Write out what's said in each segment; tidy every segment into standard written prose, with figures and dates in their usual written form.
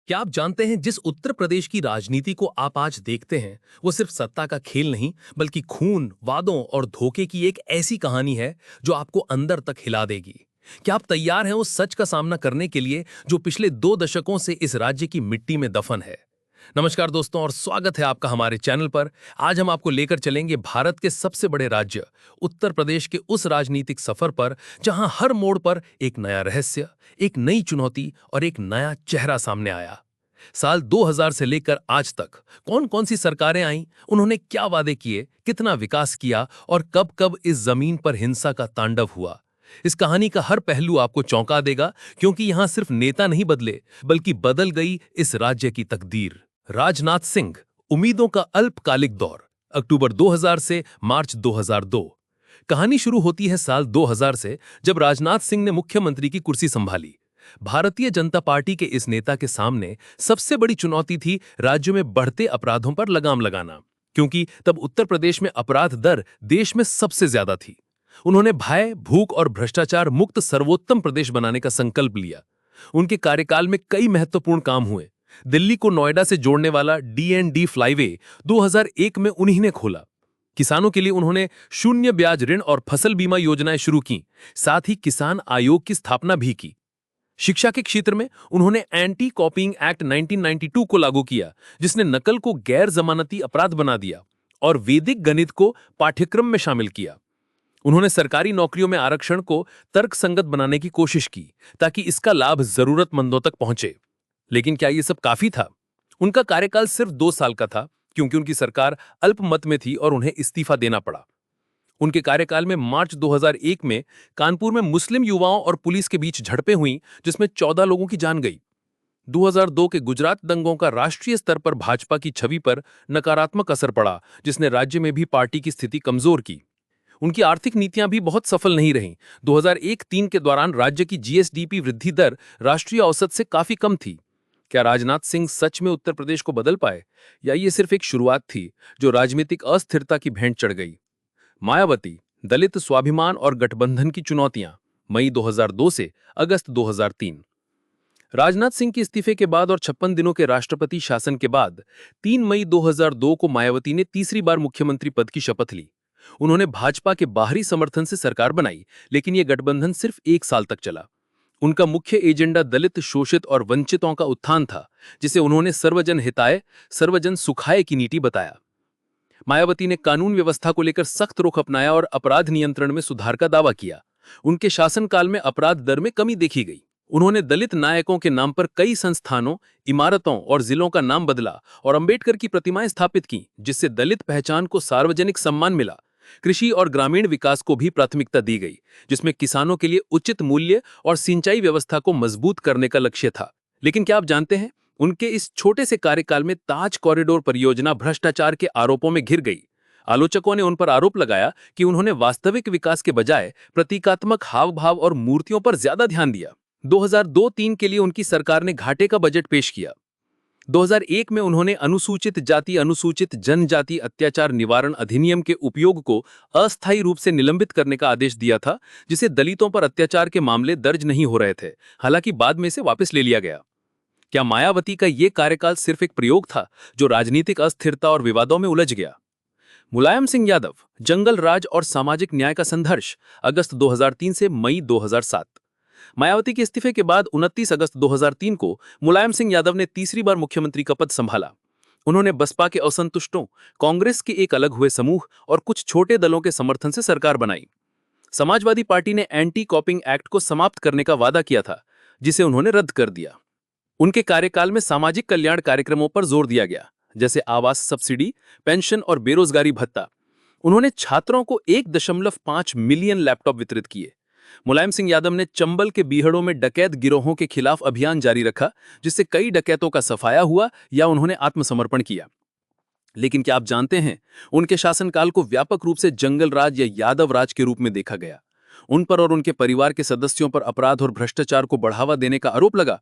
क्या आप जानते हैं जिस उत्तर प्रदेश की राजनीति को आप आज देखते हैं वो सिर्फ सत्ता का खेल नहीं बल्कि खून, वादों और धोखे की एक ऐसी कहानी है जो आपको अंदर तक हिला देगी। क्या आप तैयार हैं उस सच का सामना करने के लिए जो पिछले 2 दशकों से इस राज्य की मिट्टी में दफन है? नमस्कार दोस्तों और स्वागत है आपका हमारे चैनल पर। आज हम आपको लेकर चलेंगे भारत के सबसे बड़े राज्य उत्तर प्रदेश के उस राजनीतिक सफर पर जहां हर मोड़ पर एक नया रहस्य, एक नई चुनौती और एक नया चेहरा सामने आया। साल 2000 से लेकर आज तक कौन कौन सी सरकारें आईं, उन्होंने क्या वादे किए, कितना विकास किया और कब कब इस जमीन पर हिंसा का तांडव हुआ। इस कहानी का हर पहलू आपको चौंका देगा क्योंकि यहां सिर्फ नेता नहीं बदले बल्कि बदल गई इस राज्य की तकदीर। राजनाथ सिंह, उम्मीदों का अल्पकालिक दौर, अक्टूबर 2000 से मार्च 2002। कहानी शुरू होती है साल 2000 से जब राजनाथ सिंह ने मुख्यमंत्री की कुर्सी संभाली। भारतीय जनता पार्टी के इस नेता के सामने सबसे बड़ी चुनौती थी राज्य में बढ़ते अपराधों पर लगाम लगाना, क्योंकि तब उत्तर प्रदेश में अपराध दर देश में सबसे ज्यादा थी। उन्होंने भय, भूख और भ्रष्टाचार मुक्त सर्वोत्तम प्रदेश बनाने का संकल्प लिया। उनके कार्यकाल में कई महत्वपूर्ण काम हुए। दिल्ली को नोएडा से जोड़ने वाला DND फ्लाईवे 2001 में उन्हीं ने खोला। किसानों के लिए उन्होंने शून्य ब्याज ऋण और फसल बीमा योजनाएं शुरू की, साथ ही किसान आयोग की स्थापना भी की। शिक्षा के क्षेत्र में उन्होंने एंटी कॉपीइंग एक्ट 1992 को लागू किया, जिसने नकल को गैर जमानती अपराध बना दिया और वैदिक गणित को पाठ्यक्रम में शामिल किया। उन्होंने सरकारी नौकरियों में आरक्षण को तर्कसंगत बनाने की कोशिश की ताकि इसका लाभ जरूरतमंदों तक पहुंचे। लेकिन क्या यह सब काफी था? उनका कार्यकाल सिर्फ 2 साल का था क्योंकि उनकी सरकार अल्पमत में थी और उन्हें इस्तीफा देना पड़ा। उनके कार्यकाल में मार्च 2001 में कानपुर में मुस्लिम युवाओं और पुलिस के बीच झड़पें हुईं, जिसमें 14 लोगों की जान गई। 2002 के गुजरात दंगों का राष्ट्रीय स्तर पर भाजपा की छवि पर नकारात्मक असर पड़ा, जिसने राज्य में भी पार्टी की स्थिति कमजोर की। उनकी आर्थिक नीतियां भी बहुत सफल नहीं रहीं। 2001-03 के दौरान राज्य की GSDP वृद्धि दर राष्ट्रीय औसत से काफी कम थी। क्या राजनाथ सिंह सच में उत्तर प्रदेश को बदल पाए, या ये सिर्फ एक शुरुआत थी जो राजनीतिक अस्थिरता की भेंट चढ़ गई? मायावती, दलित स्वाभिमान और गठबंधन की चुनौतियां, मई 2002 से अगस्त 2003। राजनाथ सिंह के इस्तीफे के बाद और 56 दिनों के राष्ट्रपति शासन के बाद 3 मई 2002 को मायावती ने तीसरी बार मुख्यमंत्री पद की शपथ ली। उन्होंने भाजपा के बाहरी समर्थन से सरकार बनाई, लेकिन यह गठबंधन सिर्फ 1 साल तक चला। उनका मुख्य एजेंडा दलित, शोषित और वंचितों का उत्थान था, जिसे उन्होंने सर्वजन हिताय, सर्वजन सुखाय की नीति बताया। मायावती ने कानून व्यवस्था को लेकर सख्त रुख अपनाया और अपराध नियंत्रण में सुधार का दावा किया। उनके शासनकाल में अपराध दर में कमी देखी गई। उन्होंने दलित नायकों के नाम पर कई संस्थानों, इमारतों और जिलों का नाम बदला और अंबेडकर की प्रतिमाएं स्थापित की, जिससे दलित पहचान को सार्वजनिक सम्मान मिला। कृषि और ग्रामीण विकास को भी प्राथमिकता दी गई, जिसमें किसानों के लिए उचित मूल्य और सिंचाई व्यवस्था को मजबूत करने का लक्ष्य था। लेकिन क्या आप जानते हैं, उनके इस छोटे से कार्यकाल में ताज कॉरिडोर परियोजना भ्रष्टाचार के आरोपों में घिर गई। आलोचकों ने उन पर आरोप लगाया कि उन्होंने वास्तविक विकास के बजाय प्रतीकात्मक हाव भाव और मूर्तियों पर ज्यादा ध्यान दिया। 2002-03 के लिए उनकी सरकार ने घाटे का बजट पेश किया। 2001 में उन्होंने अनुसूचित जाति अनुसूचित जनजाति अत्याचार निवारण अधिनियम के उपयोग को अस्थायी रूप से निलंबित करने का आदेश दिया था, जिसे दलितों पर अत्याचार के मामले दर्ज नहीं हो रहे थे। हालांकि बाद में इसे वापस ले लिया गया। क्या मायावती का यह कार्यकाल सिर्फ एक प्रयोग था जो राजनीतिक अस्थिरता और विवादों में उलझ गया? मुलायम सिंह यादव, जंगल राज और सामाजिक न्याय का संघर्ष, अगस्त 2003 से मई 2007। मायावती के इस्तीफे के बाद 29 अगस्त 2003 को मुलायम सिंह यादव ने तीसरी बार मुख्यमंत्री का पद संभाला। उन्होंने बसपा के असंतुष्टों, कांग्रेस के एक अलग हुए समूह और कुछ छोटे दलों के समर्थन से सरकार बनाई। समाजवादी पार्टी ने एंटी कॉपिंग एक्ट को समाप्त करने का वादा किया था, जिसे उन्होंने रद्द कर दिया। उनके कार्यकाल में सामाजिक कल्याण कार्यक्रमों पर जोर दिया गया, जैसे आवास सब्सिडी, पेंशन और बेरोजगारी भत्ता। उन्होंने छात्रों को 1.5 मिलियन लैपटॉप वितरित किए। मुलायम सिंह यादव ने चंबल के बीहड़ों में डकैत गिरोहों के खिलाफ अभियान जारी रखा, जिससे कई डकैतों का सफाया हुआ या उन्होंने आत्मसमर्पण किया। लेकिन क्या आप जानते हैं, उनके शासनकाल को व्यापक रूप से जंगल राज या यादव राज के रूप में देखा गया। उन पर और उनके परिवार के सदस्यों पर अपराध और भ्रष्टाचार को बढ़ावा देने का आरोप लगा।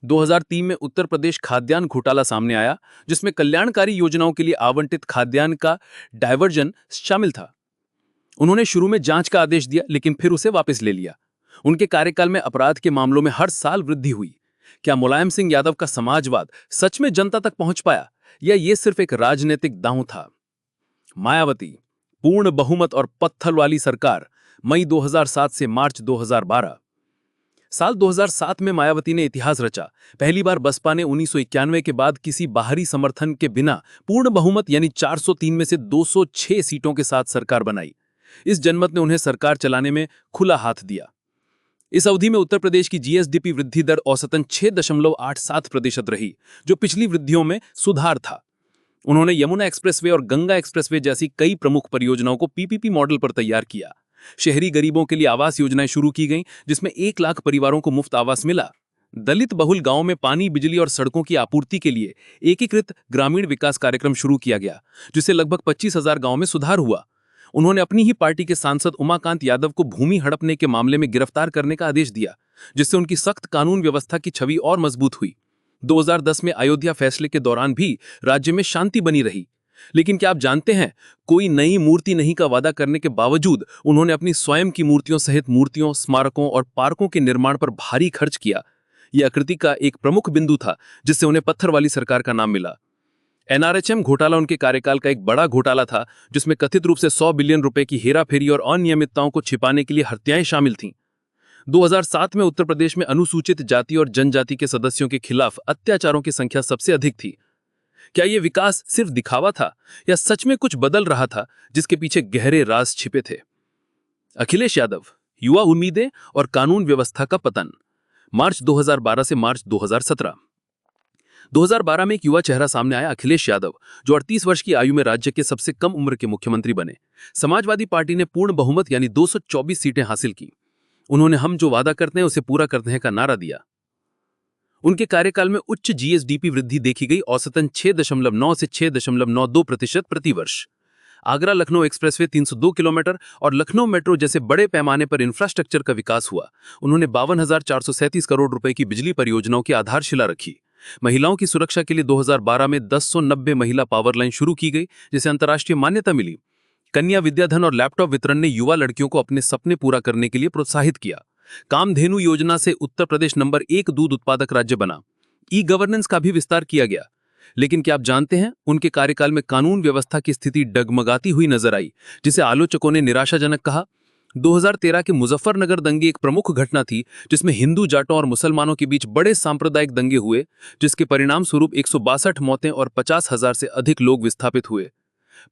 2003 में उत्तर प्रदेश खाद्यान्न घोटाला सामने आया, जिसमें कल्याणकारी योजनाओं के लिए आवंटित खाद्यान्न का डायवर्जन शामिल था। उन्होंने शुरू में जांच का आदेश दिया, लेकिन फिर उसे वापस ले लिया। उनके कार्यकाल में अपराध के मामलों में हर साल वृद्धि हुई। क्या मुलायम सिंह यादव का समाजवाद सच में जनता तक पहुंच पाया या ये सिर्फ एक राजनीतिक दांव था? मायावती, पूर्ण बहुमत और पत्थर वाली सरकार, मई 2007 से मार्च 2012। साल 2007 में मायावती ने इतिहास रचा। पहली बार बसपा ने 1991 के बाद किसी बाहरी समर्थन के बिना पूर्ण बहुमत यानी 403 में से 206 सीटों के साथ सरकार बनाई। इस जनमत ने उन्हें सरकार चलाने में खुला हाथ दिया। इस अवधि में उत्तर प्रदेश की जीएसडीपी वृद्धि दर औसतन 6.87% रही, जो पिछली वृद्धियों में सुधार था। उन्होंने यमुना एक्सप्रेसवे और गंगा एक्सप्रेसवे जैसी कई प्रमुख परियोजनाओं को पीपीपी मॉडल पर तैयार किया। शहरी गरीबों के लिए आवास योजनाएं शुरू की गईं, जिसमें 1 लाख परिवारों को मुफ्त आवास मिला। दलित बहुल गांवों में पानी, बिजली और सड़कों की आपूर्ति के लिए एकीकृत ग्रामीण विकास कार्यक्रम शुरू किया गया, जिससे लगभग 25,000 गांवों में सुधार हुआ। उन्होंने अपनी ही पार्टी के सांसद उमाकांत यादव को भूमि हड़पने के मामले में गिरफ्तार करने का आदेश दिया, जिससे उनकी सख्त कानून व्यवस्था की छवि और मजबूत हुई। 2010 में अयोध्या फैसले के दौरान भी राज्य में शांति बनी रही। लेकिन क्या आप जानते हैं, कोई नई मूर्ति नहीं का वादा करने के बावजूद उन्होंने अपनी स्वयं की मूर्तियों सहित मूर्तियों, स्मारकों और पार्कों के निर्माण पर भारी खर्च किया। यह आकृति का एक प्रमुख बिंदु था, जिससे उन्हें पत्थर वाली सरकार का नाम मिला। एनआरएचएम घोटाला उनके कार्यकाल का एक बड़ा घोटाला था, जिसमें कथित रूप से 100 बिलियन रुपए की हेराफेरी और अनियमितताओं को छिपाने के लिए हत्याएं शामिल थीं। 2007 में उत्तर प्रदेश में अनुसूचित जाति और जनजाति के सदस्यों के खिलाफ अत्याचारों की संख्या सबसे अधिक थी। क्या यह विकास सिर्फ दिखावा था या सच में कुछ बदल रहा था जिसके पीछे गहरे राज छिपे थे? अखिलेश यादव, युवा उम्मीदें और कानून व्यवस्था का पतन। मार्च 2012 से मार्च 2017। 2012 में एक युवा चेहरा सामने आया, अखिलेश यादव, जो 38 वर्ष की आयु में राज्य के सबसे कम उम्र के मुख्यमंत्री बने। समाजवादी पार्टी ने पूर्ण बहुमत यानी 224 सीटें हासिल की। उन्होंने हम जो वादा करते हैं उसे पूरा करते हैं का नारा दिया। उनके कार्यकाल में उच्च जीएसडीपी वृद्धि देखी गई, औसतन 6.9 से 6.92% प्रति वर्ष। आगरा लखनऊ एक्सप्रेसवे 302 किलोमीटर और लखनऊ मेट्रो जैसे बड़े पैमाने पर इंफ्रास्ट्रक्चर का विकास हुआ। उन्होंने 52,437 करोड़ रुपए की बिजली परियोजनाओं की आधारशिला रखी। महिलाओं की सुरक्षा के लिए 2012 में 1090 महिला पावर लाइन शुरू की गई, जिसे अंतर्राष्ट्रीय मान्यता मिली। कन्या विद्याधन और लैपटॉप वितरण ने युवा लड़कियों को अपने सपने पूरा करने के लिए प्रोत्साहित किया। कामधेनु योजना से उत्तर प्रदेश नंबर 1 दूध उत्पादक राज्य बना। ई गवर्नेंस का भी विस्तार किया गया। लेकिन क्या आप जानते हैं, उनके कार्यकाल में कानून व्यवस्था की स्थिति डगमगाती हुई नजर आई, जिसे आलोचकों ने निराशाजनक कहा। 2013 के मुजफ्फरनगर दंगे एक प्रमुख घटना थी, जिसमें हिंदू, जाटों और मुसलमानों के बीच बड़े सांप्रदायिक दंगे हुए, जिसके परिणाम स्वरूप 162 मौतें और 50,000 से अधिक लोग विस्थापित हुए।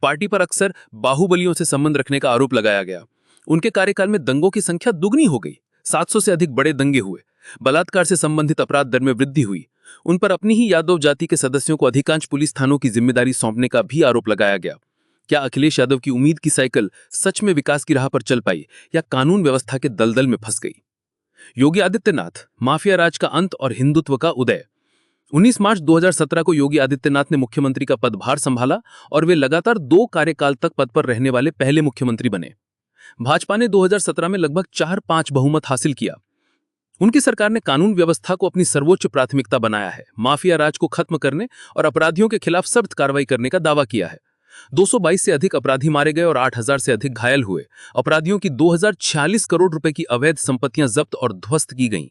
पार्टी पर अक्सर बाहुबलियों से संबंध रखने का आरोप लगाया गया। उनके कार्यकाल में दंगों की संख्या दुगनी हो गई, 700 से अधिक बड़े दंगे हुए। बलात्कार से संबंधित अपराध दर में वृद्धि हुई। उन पर अपनी ही यादव जाति के सदस्यों को अधिकांश पुलिस थानों की जिम्मेदारी सौंपने का भी आरोप लगाया गया। क्या अखिलेश यादव की उम्मीद की साइकिल सच में विकास की राह पर चल पाई या कानून व्यवस्था के दलदल में फंस गई? योगी आदित्यनाथ, माफिया राज का अंत और हिंदुत्व का उदय। 19 मार्च 2017 को योगी आदित्यनाथ ने मुख्यमंत्री का पदभार संभाला और वे लगातार 2 कार्यकाल तक पद पर रहने वाले पहले मुख्यमंत्री बने। भाजपा ने 2017 में लगभग 4-5 बहुमत हासिल किया। उनकी सरकार ने कानून व्यवस्था को अपनी सर्वोच्च प्राथमिकता बनाया है, माफिया राज को खत्म करने और अपराधियों के खिलाफ सख्त कार्रवाई करने का दावा किया है। 222 से अधिक अपराधी मारे गए और 8,000 से अधिक घायल हुए। अपराधियों की 2046 करोड़ रुपए की अवैध संपत्तियां जब्त और ध्वस्त की गईं।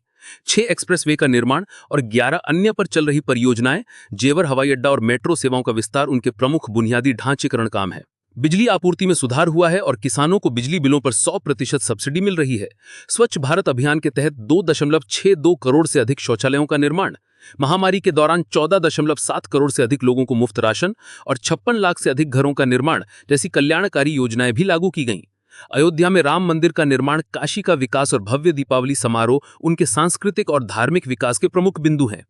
6 एक्सप्रेसवे का निर्माण और 11 अन्य पर चल रही परियोजनाएं, जेवर हवाई अड्डा और मेट्रो सेवाओं का विस्तार उनके प्रमुख बुनियादी ढांचीकरण काम है। बिजली आपूर्ति में सुधार हुआ है और किसानों को बिजली बिलों पर 100% सब्सिडी मिल रही है। स्वच्छ भारत अभियान के तहत 2.62 करोड़ से अधिक शौचालयों का निर्माण। महामारी के दौरान 14.7 करोड़ से अधिक लोगों को मुफ्त राशन और 56 लाख से अधिक घरों का निर्माण जैसी कल्याणकारी योजनाएं भी लागू की गईं। अयोध्या में राम मंदिर का निर्माण, काशी का विकास और भव्य दीपावली समारोह उनके सांस्कृतिक और धार्मिक विकास के प्रमुख बिंदु हैं।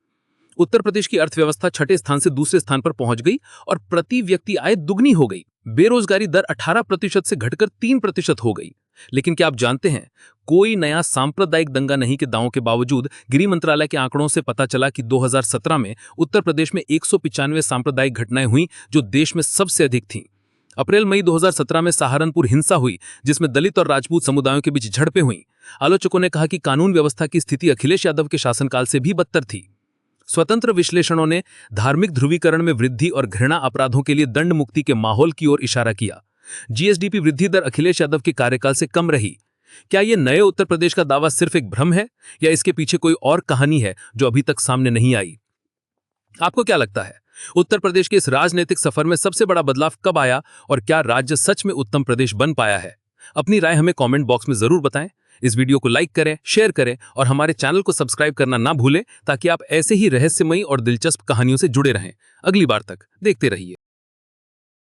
उत्तर प्रदेश की अर्थव्यवस्था 6ठे स्थान से दूसरे स्थान पर पहुंच गई और प्रति व्यक्ति आय दुगनी हो गई। बेरोजगारी दर 18% से घटकर 3% हो गई। लेकिन क्या आप जानते हैं, कोई नया सांप्रदायिक दंगा नहीं के दावों के बावजूद गृह मंत्रालय के आंकड़ों से पता चला कि 2017 में उत्तर प्रदेश में 195 सांप्रदायिक घटनाएं हुई, जो देश में सबसे अधिक थीं। अप्रैल-मई 2017 में सहारनपुर हिंसा हुई, जिसमें दलित और राजपूत समुदायों के बीच झड़पें हुईं। आलोचकों ने कहा कि कानून व्यवस्था की स्थिति अखिलेश यादव के शासनकाल से भी बदतर थी। स्वतंत्र विश्लेषणों ने धार्मिक ध्रुवीकरण में वृद्धि और घृणा अपराधों के लिए दंड मुक्ति के माहौल की ओर इशारा किया। जीएसडीपी वृद्धि दर अखिलेश यादव के कार्यकाल से कम रही। क्या ये नए उत्तर प्रदेश का दावा सिर्फ एक भ्रम है या इसके पीछे कोई और कहानी है जो अभी तक सामने नहीं आई? आपको क्या लगता है, उत्तर प्रदेश के इस राजनीतिक सफर में सबसे बड़ा बदलाव कब आया और क्या राज्य सच में उत्तम प्रदेश बन पाया है? अपनी राय हमें कमेंट बॉक्स में जरूर बताएं। इस वीडियो को लाइक करें, शेयर करें और हमारे चैनल को सब्सक्राइब करना ना भूलें ताकि आप ऐसे ही रहस्यमयी और दिलचस्प कहानियों से जुड़े रहें। अगली बार तक देखते रहिए।